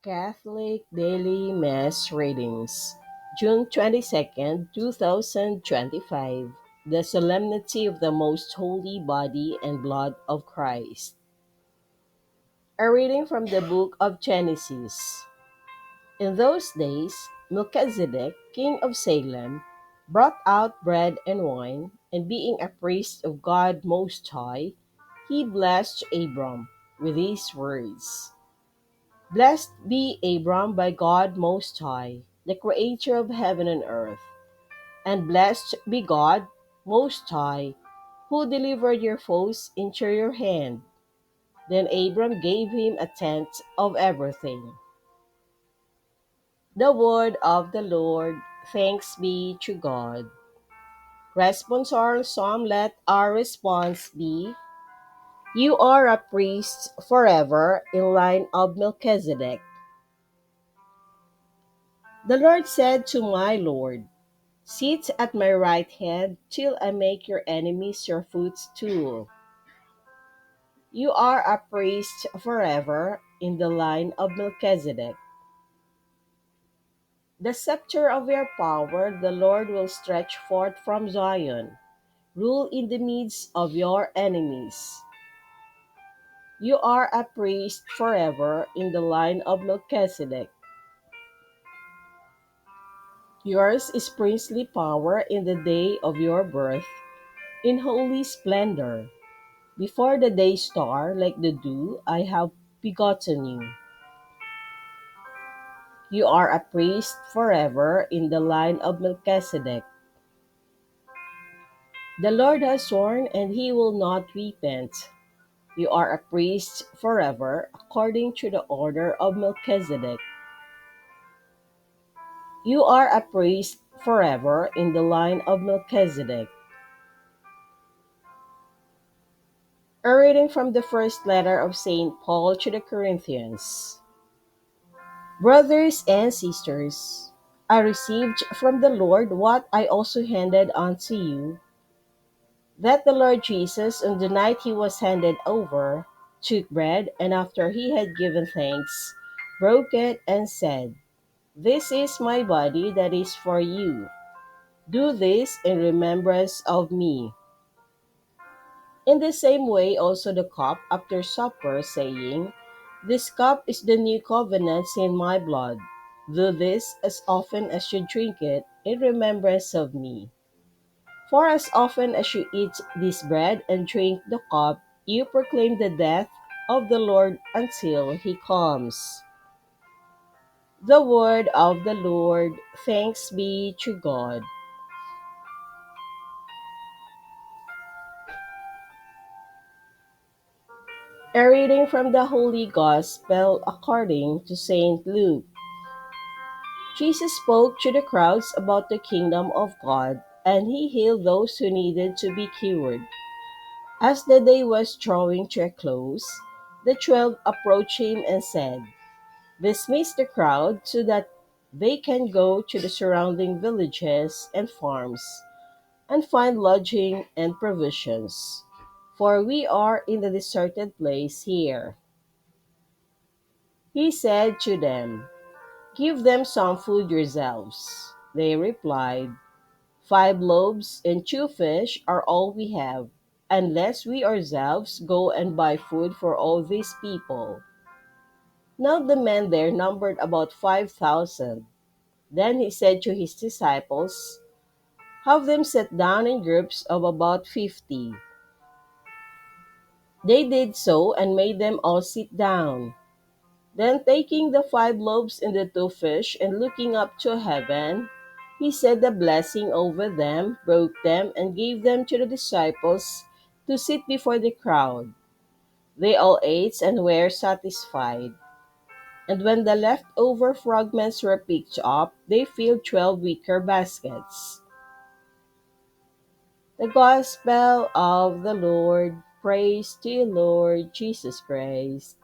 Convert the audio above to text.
Catholic Daily Mass Readings, June 22nd, 2025. The Solemnity of the Most Holy Body and Blood of Christ. A reading from the book of Genesis. In those days, Melchizedek, king of Salem, brought out bread and wine, and being a priest of God Most High, he blessed Abram with these words. Blessed be Abram by God Most High, the Creator of heaven and earth, and blessed be God Most High, who delivered your foes into your hand. Then Abram gave him a tenth of everything. The word of the Lord. Thanks be to God. Responsorial Psalm. Let our response be, You are a priest forever in line of Melchizedek. The Lord said to my Lord, Sit at my right hand till I make your enemies your footstool. You are a priest forever in the line of Melchizedek. The scepter of your power the Lord will stretch forth from Zion. Rule in the midst of your enemies. You are a priest forever in the line of Melchizedek. Yours is princely power in the day of your birth, in holy splendor. Before the day star, like the dew, I have begotten you. You are a priest forever in the line of Melchizedek. The Lord has sworn, and he will not repent. You are a priest forever, according to the order of Melchizedek. You are a priest forever in the line of Melchizedek. A reading from the first letter of St. Paul to the Corinthians. Brothers and sisters, I received from the Lord what I also handed on to you, that the Lord Jesus, on the night he was handed over, took bread, and after he had given thanks, broke it and said, This is my body that is for you. Do this in remembrance of me. In the same way also the cup after supper, saying, This cup is the new covenant in my blood. Do this as often as you drink it in remembrance of me. For as often as you eat this bread and drink the cup, you proclaim the death of the Lord until he comes. The word of the Lord. Thanks be to God. A reading from the Holy Gospel according to St. Luke. Jesus spoke to the crowds about the kingdom of God, and he healed those who needed to be cured. As the day was drawing to a close, the 12 approached him and said, Dismiss the crowd so that they can go to the surrounding villages and farms and find lodging and provisions, for we are in a deserted place here. He said to them, Give them some food yourselves. They replied, 5 loaves and 2 fish are all we have, unless we ourselves go and buy food for all these people. Now the men there numbered about 5,000. Then he said to his disciples, Have them sit down in groups of about 50. They did so and made them all sit down. Then taking the 5 loaves and the 2 fish and looking up to heaven, he said a blessing over them, broke them, and gave them to the disciples to sit before the crowd. They all ate and were satisfied. And when the leftover fragments were picked up, they filled 12 wicker baskets. The Gospel of the Lord. Praise to you, Lord Jesus Christ.